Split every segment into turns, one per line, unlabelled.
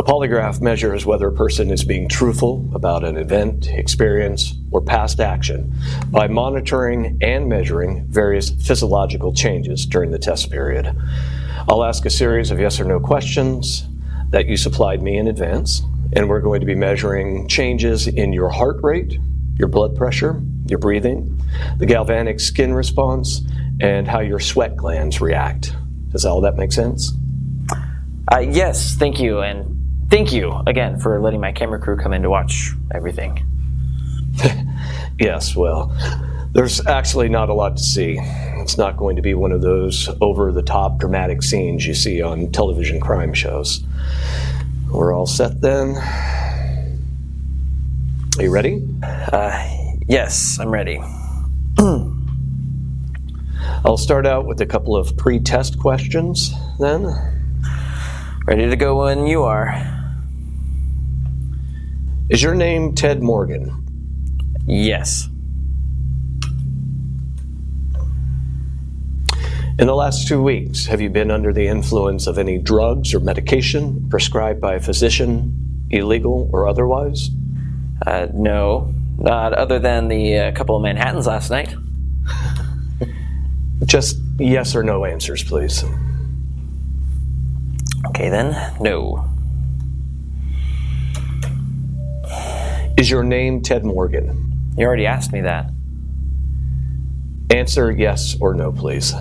A polygraph measures whether a person is being truthful about an event, experience, or past action by monitoring and measuring various physiological changes during the test period. I'll ask a series of yes or no questions that you supplied me in advance, and we're going to be measuring changes in your heart rate, your blood pressure, your breathing, the galvanic skin response, and how your sweat glands react. Does all that make sense?
Yes, thank you, and thank you again for letting my camera crew come in to watch everything.
Yes, well, there's actually not a lot to see. It's not going to be one of those over-the-top dramatic scenes you see on television crime shows. We're all set then? Are you ready?
Yes, I'm ready.
I'll start out with a couple of pre-test questions then.
Ready to go when you are.
Is your name Ted Morgan?
Yes.
In the last 2 weeks, have you been under the influence of any drugs or medication prescribed by a physician, illegal or otherwise?
No, not other than the couple of Manhattans last night.
Just yes or no answers, please.
Okay then, no.
Is your name Ted Morgan?
You already asked me that.
Answer yes or no, please.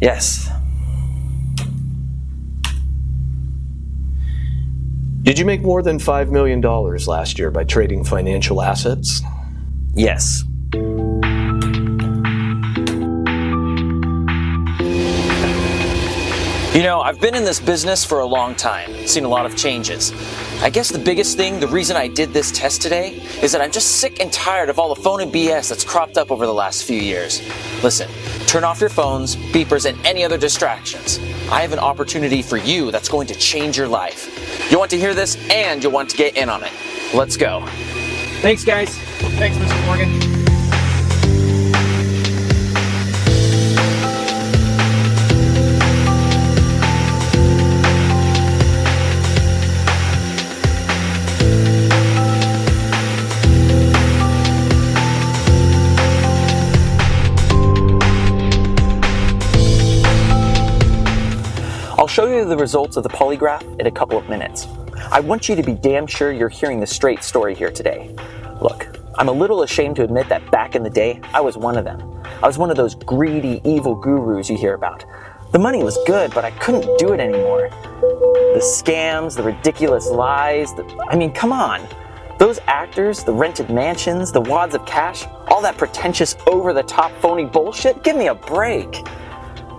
Yes.
Did you make more than $5 million last year by trading financial assets?
Yes. You know, I've been in this business for a long time, seen a lot of changes. I guess the biggest thing, the reason I did this test today, is that I'm just sick and tired of all the phony BS that's cropped up over the last few years. Listen, turn off your phones, beepers, and any other distractions. I have an opportunity for you that's going to change your life. You want to hear this, and you'll want to get in on it. Let's go.
Thanks, guys. Thanks, Mr. Morgan.
I'll show you the results of the polygraph in a couple of minutes. I want you to be damn sure you're hearing the straight story here today. Look, I'm a little ashamed to admit that back in the day, I was one of them. I was one of those greedy, evil gurus you hear about. The money was good, but I couldn't do it anymore. The scams, the ridiculous lies, I mean, come on. Those actors, the rented mansions, the wads of cash, all that pretentious, over-the-top, phony bullshit, give me a break.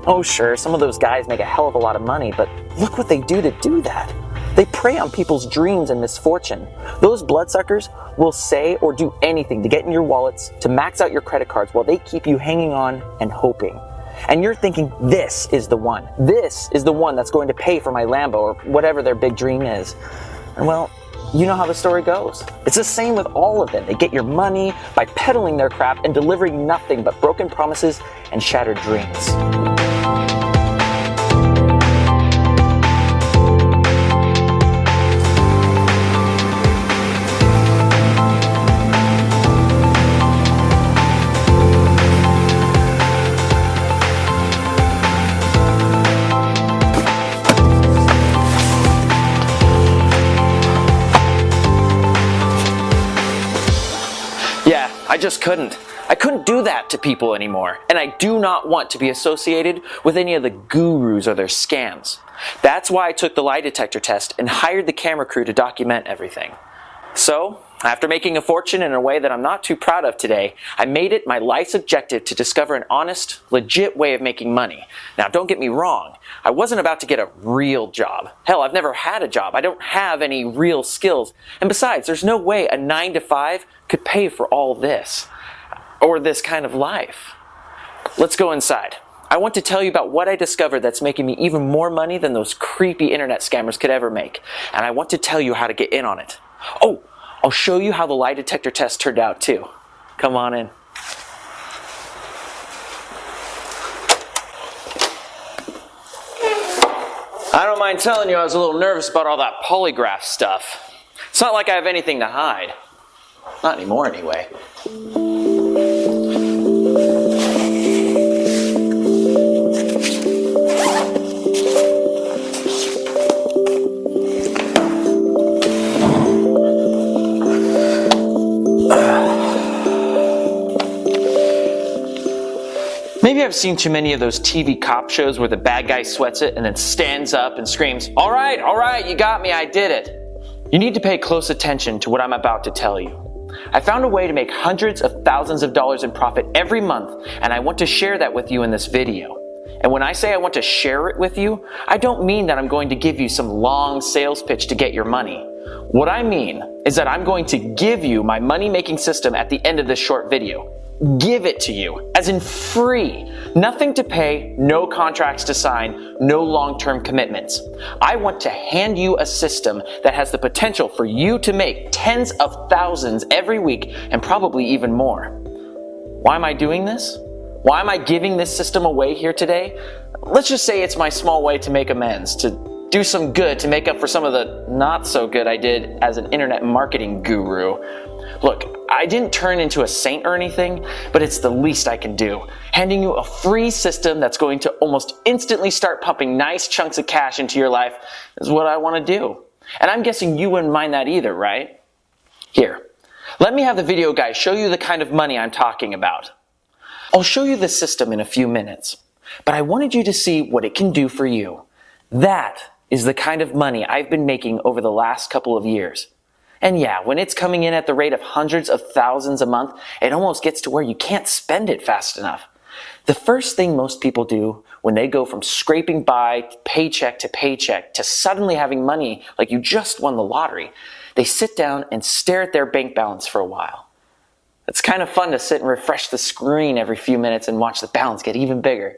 Oh sure, some of those guys make a hell of a lot of money, but look what they do to do that. They prey on people's dreams and misfortune. Those bloodsuckers will say or do anything to get in your wallets, to max out your credit cards while they keep you hanging on and hoping. And you're thinking, this is the one. This is the one that's going to pay for my Lambo or whatever their big dream is. And well, you know how the story goes. It's the same with all of them. They get your money by peddling their crap and delivering nothing but broken promises and shattered dreams. I just couldn't. I couldn't do that to people anymore, and I do not want to be associated with any of the gurus or their scams. That's why I took the lie detector test and hired the camera crew to document everything. So, after making a fortune in a way that I'm not too proud of today, I made it my life's objective to discover an honest, legit way of making money. Now, don't get me wrong. I wasn't about to get a real job. Hell, I've never had a job. I don't have any real skills. And besides, there's no way a 9-to-5 could pay for all this. Or this kind of life. Let's go inside. I want to tell you about what I discovered that's making me even more money than those creepy internet scammers could ever make. And I want to tell you how to get in on it. Oh, I'll show you how the lie detector test turned out too. Come on in. I don't mind telling you I was a little nervous about all that polygraph stuff. It's not like I have anything to hide. Not anymore, anyway. Maybe I've seen too many of those TV cop shows where the bad guy sweats it and then stands up and screams, all right, you got me, I did it. You need to pay close attention to what I'm about to tell you. I found a way to make hundreds of thousands of dollars in profit every month, and I want to share that with you in this video. And when I say I want to share it with you, I don't mean that I'm going to give you some long sales pitch to get your money. What I mean is that I'm going to give you my money-making system at the end of this short video. Give it to you, as in free. Nothing to pay, no contracts to sign, no long-term commitments. I want to hand you a system that has the potential for you to make tens of thousands every week and probably even more. Why am I doing this? Why am I giving this system away here today? Let's just say it's my small way to make amends, to do some good, to make up for some of the not so good I did as an internet marketing guru. Look, I didn't turn into a saint or anything, but it's the least I can do. Handing you a free system that's going to almost instantly start pumping nice chunks of cash into your life is what I want to do. And I'm guessing you wouldn't mind that either, right? Here, let me have the video guy show you the kind of money I'm talking about. I'll show you the system in a few minutes, but I wanted you to see what it can do for you. That is the kind of money I've been making over the last couple of years. And yeah, when it's coming in at the rate of hundreds of thousands a month, it almost gets to where you can't spend it fast enough. The first thing most people do when they go from scraping by paycheck to suddenly having money like you just won the lottery, they sit down and stare at their bank balance for a while. It's kind of fun to sit and refresh the screen every few minutes and watch the balance get even bigger.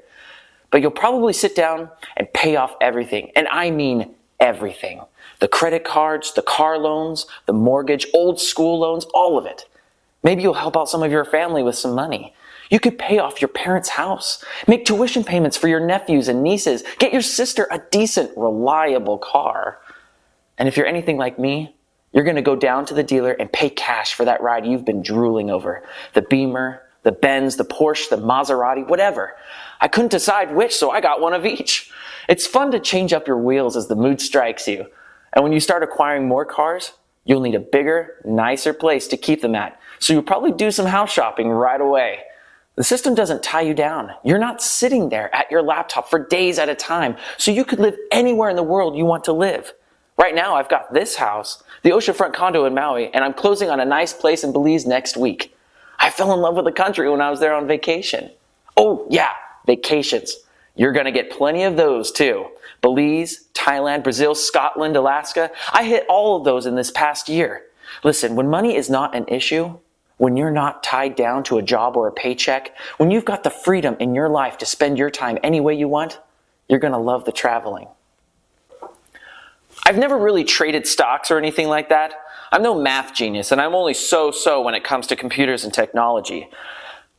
But you'll probably sit down and pay off everything, and I mean everything. The credit cards, the car loans, the mortgage, old school loans, all of it. Maybe you'll help out some of your family with some money. You could pay off your parents' house, make tuition payments for your nephews and nieces, get your sister a decent, reliable car. And if you're anything like me, you're going to go down to the dealer and pay cash for that ride you've been drooling over. The Beamer, the Benz, the Porsche, the Maserati, whatever. I couldn't decide which, so I got one of each. It's fun to change up your wheels as the mood strikes you. And when you start acquiring more cars, you'll need a bigger, nicer place to keep them at. So you'll probably do some house shopping right away. The system doesn't tie you down. You're not sitting there at your laptop for days at a time, so you could live anywhere in the world you want to live. Right now, I've got this house, the oceanfront condo in Maui, and I'm closing on a nice place in Belize next week. I fell in love with the country when I was there on vacation. Oh, yeah, vacations. You're going to get plenty of those too. Belize, Thailand, Brazil, Scotland, Alaska. I hit all of those in this past year. Listen, when money is not an issue, when you're not tied down to a job or a paycheck, when you've got the freedom in your life to spend your time any way you want, you're going to love the traveling. I've never really traded stocks or anything like that. I'm no math genius, and I'm only so-so when it comes to computers and technology.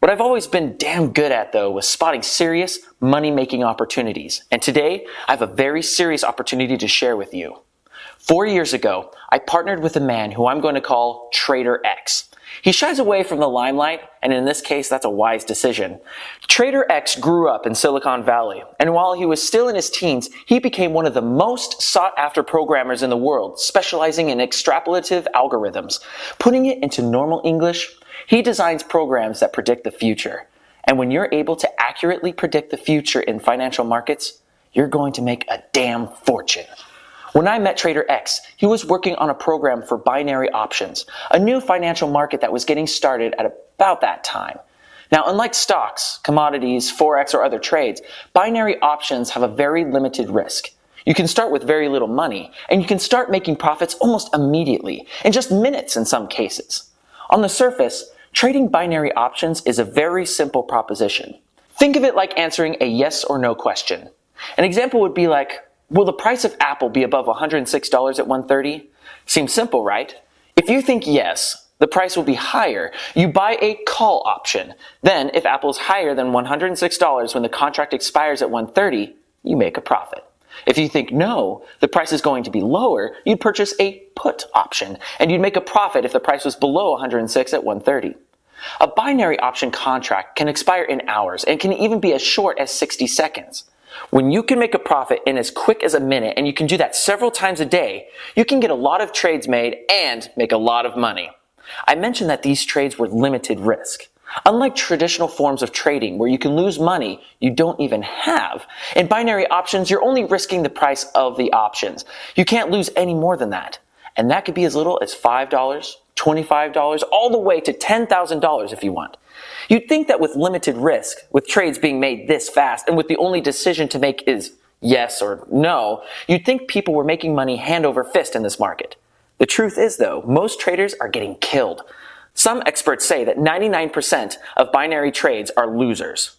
What I've always been damn good at, though, was spotting serious money-making opportunities. And today, I have a very serious opportunity to share with you. 4 years ago, I partnered with a man who I'm going to call Trader X. He shies away from the limelight, and in this case, that's a wise decision. Trader X grew up in Silicon Valley, and while he was still in his teens, he became one of the most sought-after programmers in the world, specializing in extrapolative algorithms. Putting it into normal English, he designs programs that predict the future. And when you're able to accurately predict the future in financial markets, you're going to make a damn fortune. When I met Trader X, he was working on a program for binary options, a new financial market that was getting started at about that time. Now, unlike stocks, commodities, Forex, or other trades, binary options have a very limited risk. You can start with very little money, and you can start making profits almost immediately, in just minutes in some cases. On the surface, trading binary options is a very simple proposition. Think of it like answering a yes or no question. An example would be like, will the price of Apple be above $106 at 130? Seems simple, right? If you think yes, the price will be higher, you buy a call option. Then, if Apple's higher than $106 when the contract expires at 130, you make a profit. If you think no, the price is going to be lower, you'd purchase a put option, and you'd make a profit if the price was below 106 at 130. A binary option contract can expire in hours and can even be as short as 60 seconds. When you can make a profit in as quick as a minute, and you can do that several times a day, you can get a lot of trades made and make a lot of money. I mentioned that these trades were limited risk. Unlike traditional forms of trading where you can lose money you don't even have, in binary options you're only risking the price of the options. You can't lose any more than that. And that could be as little as $5, $25, all the way to $10,000 if you want. You'd think that with limited risk, with trades being made this fast, and with the only decision to make is yes or no, you'd think people were making money hand over fist in this market. The truth is though, most traders are getting killed. Some experts say that 99% of binary trades are losers.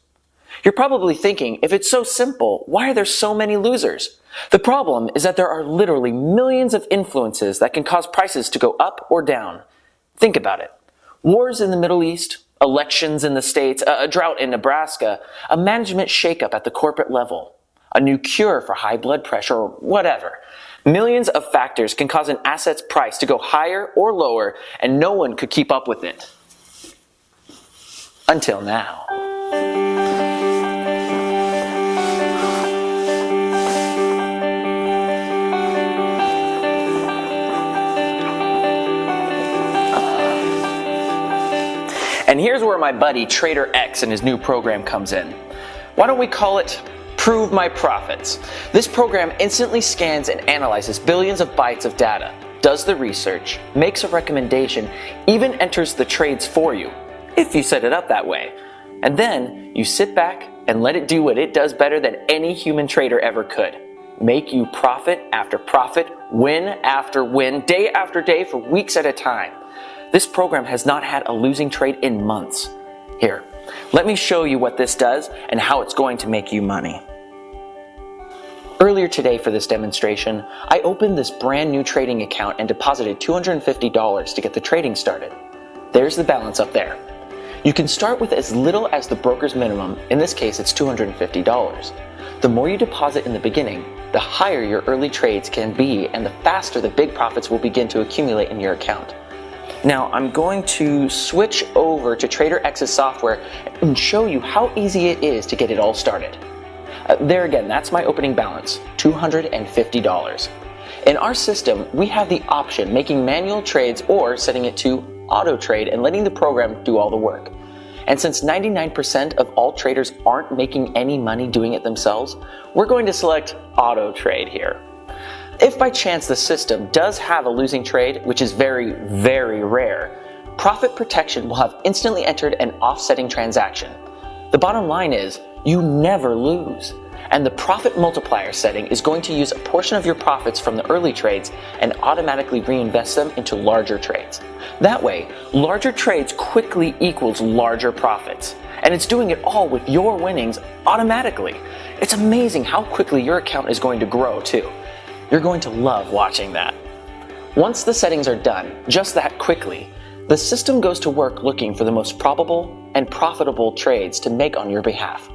You're probably thinking, if it's so simple, why are there so many losers? The problem is that there are literally millions of influences that can cause prices to go up or down. Think about it. Wars in the Middle East, elections in the States, a drought in Nebraska, a management shakeup at the corporate level, a new cure for high blood pressure, or whatever. Millions of factors can cause an asset's price to go higher or lower, and no one could keep up with it. Until now. And here's where my buddy Trader X and his new program comes in. Why don't we call it Prove My Profits? This program instantly scans and analyzes billions of bytes of data, does the research, makes a recommendation, even enters the trades for you, if you set it up that way. And then you sit back and let it do what it does better than any human trader ever could. Make you profit after profit, win after win, day after day for weeks at a time. This program has not had a losing trade in months. Here, let me show you what this does and how it's going to make you money. Earlier today for this demonstration, I opened this brand new trading account and deposited $250 to get the trading started. There's the balance up there. You can start with as little as the broker's minimum, in this case it's $250. The more you deposit in the beginning, the higher your early trades can be and the faster the big profits will begin to accumulate in your account. Now I'm going to switch over to Trader X's software and show you how easy it is to get it all started. There again, that's my opening balance, $250. In our system, we have the option making manual trades or setting it to auto trade and letting the program do all the work. And since 99% of all traders aren't making any money doing it themselves, we're going to select auto trade here. If by chance the system does have a losing trade, which is very, very rare, Profit Protection will have instantly entered an offsetting transaction. The bottom line is, you never lose. And the profit multiplier setting is going to use a portion of your profits from the early trades and automatically reinvest them into larger trades. That way, larger trades quickly equals larger profits. And it's doing it all with your winnings automatically. It's amazing how quickly your account is going to grow too. You're going to love watching that. Once the settings are done, just that quickly, the system goes to work looking for the most probable and profitable trades to make on your behalf.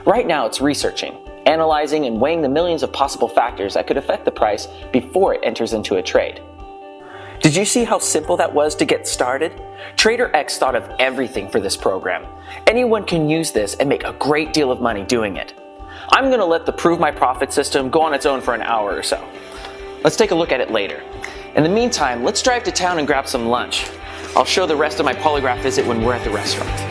Right now it's researching, analyzing and weighing the millions of possible factors that could affect the price before it enters into a trade. Did you see how simple that was to get started? Trader X thought of everything for this program. Anyone can use this and make a great deal of money doing it. I'm going to let the Prove My Profit system go on its own for an hour or so. Let's take a look at it later. In the meantime, let's drive to town and grab some lunch. I'll show the rest of my polygraph visit when we're at the restaurant.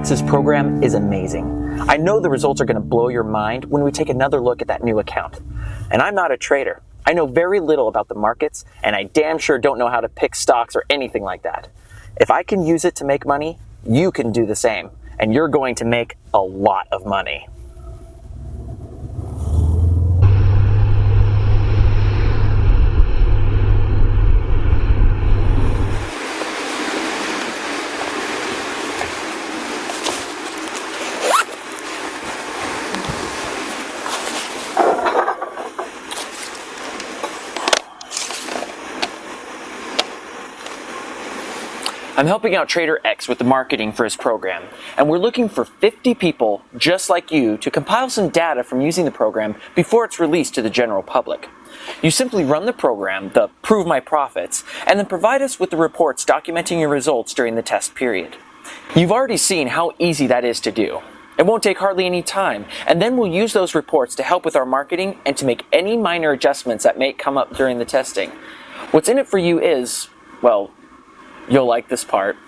X's program is amazing. I know the results are going to blow your mind when we take another look at that new account. And I'm not a trader. I know very little about the markets, and I damn sure don't know how to pick stocks or anything like that. If I can use it to make money, you can do the same, and you're going to make a lot of money. I'm helping out Trader X with the marketing for his program, and we're looking for 50 people just like you to compile some data from using the program before it's released to the general public. You simply run the program, the Prove My Profits, and then provide us with the reports documenting your results during the test period. You've already seen how easy that is to do. It won't take hardly any time, and then we'll use those reports to help with our marketing and to make any minor adjustments that may come up during the testing. What's in it for you is, well, you'll like this part.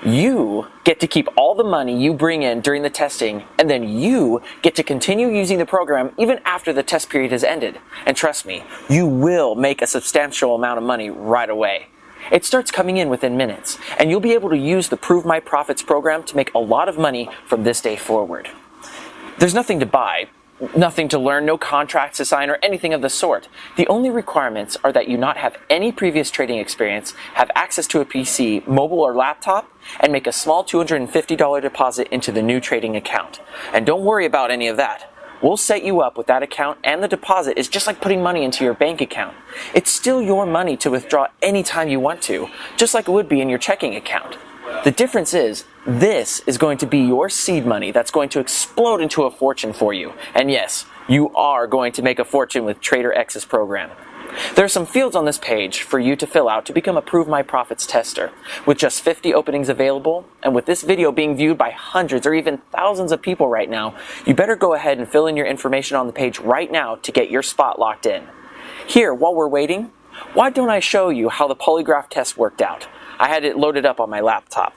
You get to keep all the money you bring in during the testing, and then you get to continue using the program even after the test period has ended. And trust me, you will make a substantial amount of money right away. It starts coming in within minutes, and you'll be able to use the Prove My Profits program to make a lot of money from this day forward. There's nothing to buy, nothing to learn, no contracts to sign or anything of the sort. The only requirements are that you not have any previous trading experience, have access to a PC, mobile or laptop, and make a small $250 deposit into the new trading account. And don't worry about any of that. We'll set you up with that account, and the deposit is just like putting money into your bank account. It's still your money to withdraw anytime you want to, just like it would be in your checking account. The difference is, this is going to be your seed money that's going to explode into a fortune for you. And yes, you are going to make a fortune with Trader X's program. There are some fields on this page for you to fill out to become a Prove My Profits tester. With just 50 openings available, and with this video being viewed by hundreds or even thousands of people right now, you better go ahead and fill in your information on the page right now to get your spot locked in. Here, while we're waiting, why don't I show you how the polygraph test worked out? I had it loaded up on my laptop.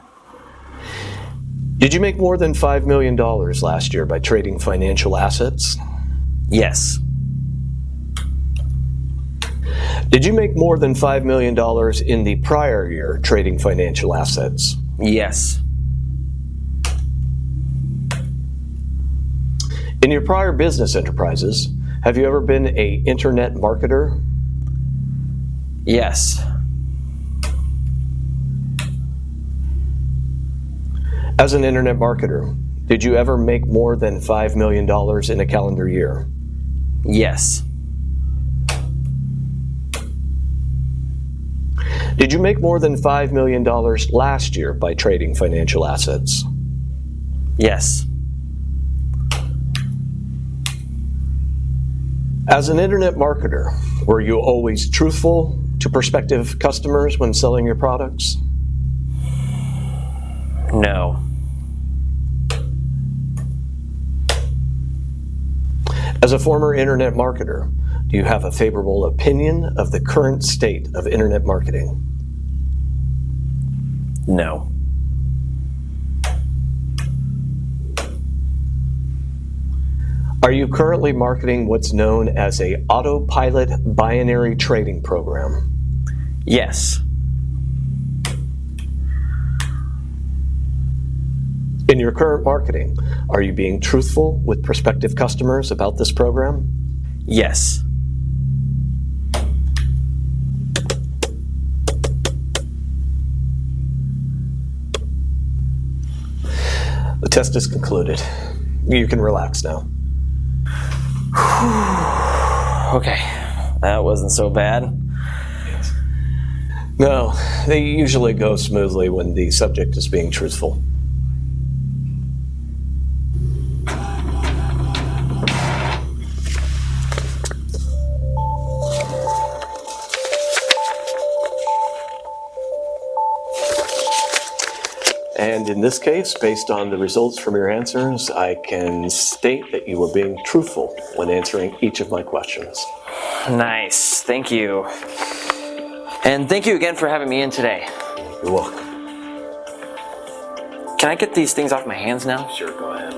Did you make more than $5 million last year by trading financial assets?
Yes.
Did you make more than $5 million in the prior year trading financial assets?
Yes.
In your prior business enterprises, have you ever been an internet marketer?
Yes.
As an internet marketer, did you ever make more than $5 million in a calendar year?
Yes.
Did you make more than $5 million last year by trading financial assets?
Yes.
As an internet marketer, were you always truthful to prospective customers when selling your products?
No.
As a former internet marketer, do you have a favorable opinion of the current state of internet marketing?
No.
Are you currently marketing what's known as a autopilot binary trading program?
Yes.
In your current marketing, are you being truthful with prospective customers about this program?
Yes.
The test is concluded. You can relax now.
Okay, that wasn't so bad.
No, they usually go smoothly when the subject is being truthful. And in this case, based on the results from your answers, I can state that you were being truthful when answering each of my questions.
Nice, thank you. And thank you again for having me in today.
You're welcome.
Can Can I get these things off my hands now?
Sure, go ahead.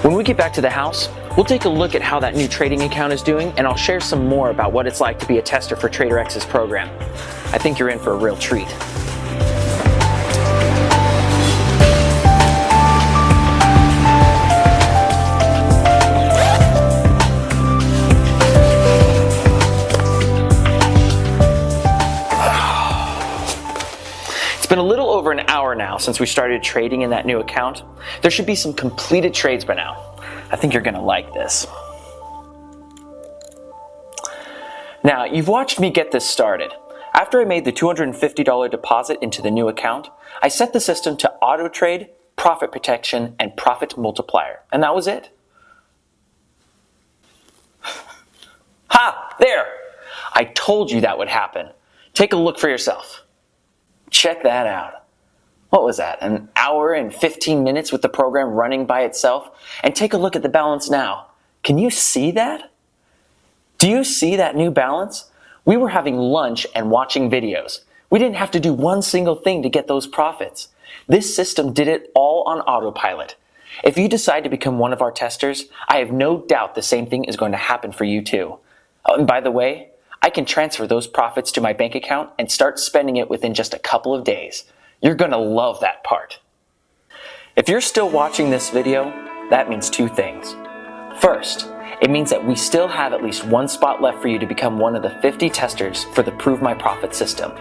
When we get back to the house, we'll take a look at how that new trading account is doing, and I'll share some more about what it's like to be a tester for TraderX's program. I think you're in for a real treat. It's been a little over an hour now since we started trading in that new account. There should be some completed trades by now. I think you're gonna like this. Now, you've watched me get this started. After I made the $250 deposit into the new account, I set the system to auto trade, profit protection, and profit multiplier, and that was it. Ha! There! I told you that would happen. Take a look for yourself. Check that out. What was that, an hour and 15 minutes with the program running by itself? And take a look at the balance now. Can you see that? Do you see that new balance? We were having lunch and watching videos. We didn't have to do one single thing to get those profits. This system did it all on autopilot. If you decide to become one of our testers, I have no doubt the same thing is going to happen for you too. Oh, and by the way, I can transfer those profits to my bank account and start spending it within just a couple of days. You're gonna love that part. If you're still watching this video, that means two things. First, it means that we still have at least one spot left for you to become one of the 50 testers for the Prove My Profit system.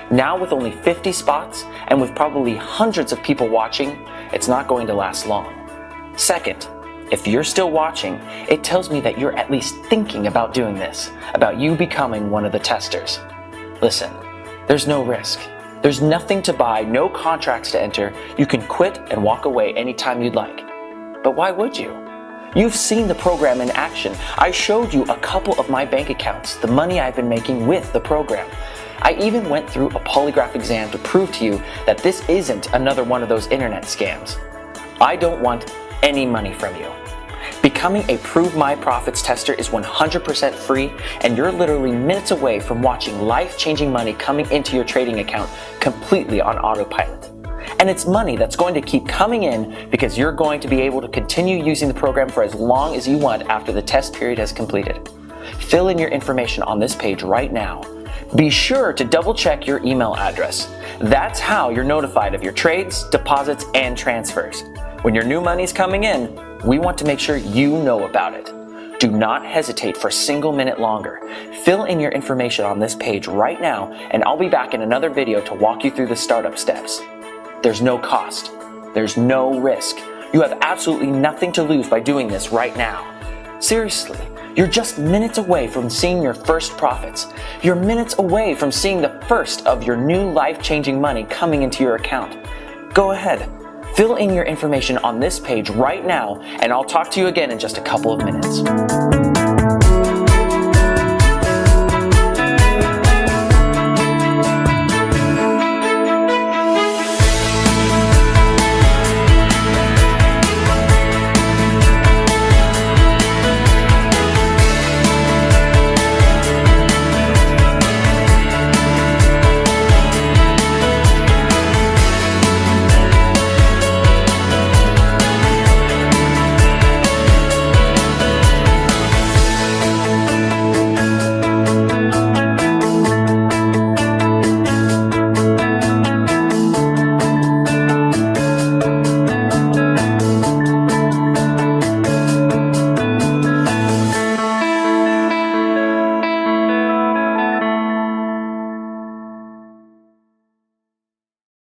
Now with only 50 spots, and with probably hundreds of people watching, it's not going to last long. Second, if you're still watching, it tells me that you're at least thinking about doing this, about you becoming one of the testers. Listen, there's no risk. There's nothing to buy, no contracts to enter. You can quit and walk away anytime you'd like. But why would you? You've seen the program in action. I showed you a couple of my bank accounts, the money I've been making with the program. I even went through a polygraph exam to prove to you that this isn't another one of those internet scams. I don't want any money from you. Becoming a Prove My Profits tester is 100% free, and you're literally minutes away from watching life-changing money coming into your trading account completely on autopilot. And it's money that's going to keep coming in because you're going to be able to continue using the program for as long as you want after the test period has completed. Fill in your information on this page right now. Be sure to double check your email address. That's how you're notified of your trades, deposits, and transfers. When your new money's coming in, we want to make sure you know about it. Do not hesitate for a single minute longer. Fill in your information on this page right now, and I'll be back in another video to walk you through the startup steps. There's no cost. There's no risk. You have absolutely nothing to lose by doing this right now. Seriously, you're just minutes away from seeing your first profits. You're minutes away from seeing the first of your new life-changing money coming into your account. Go ahead. Fill in your information on this page right now, and I'll talk to you again in just a couple of minutes.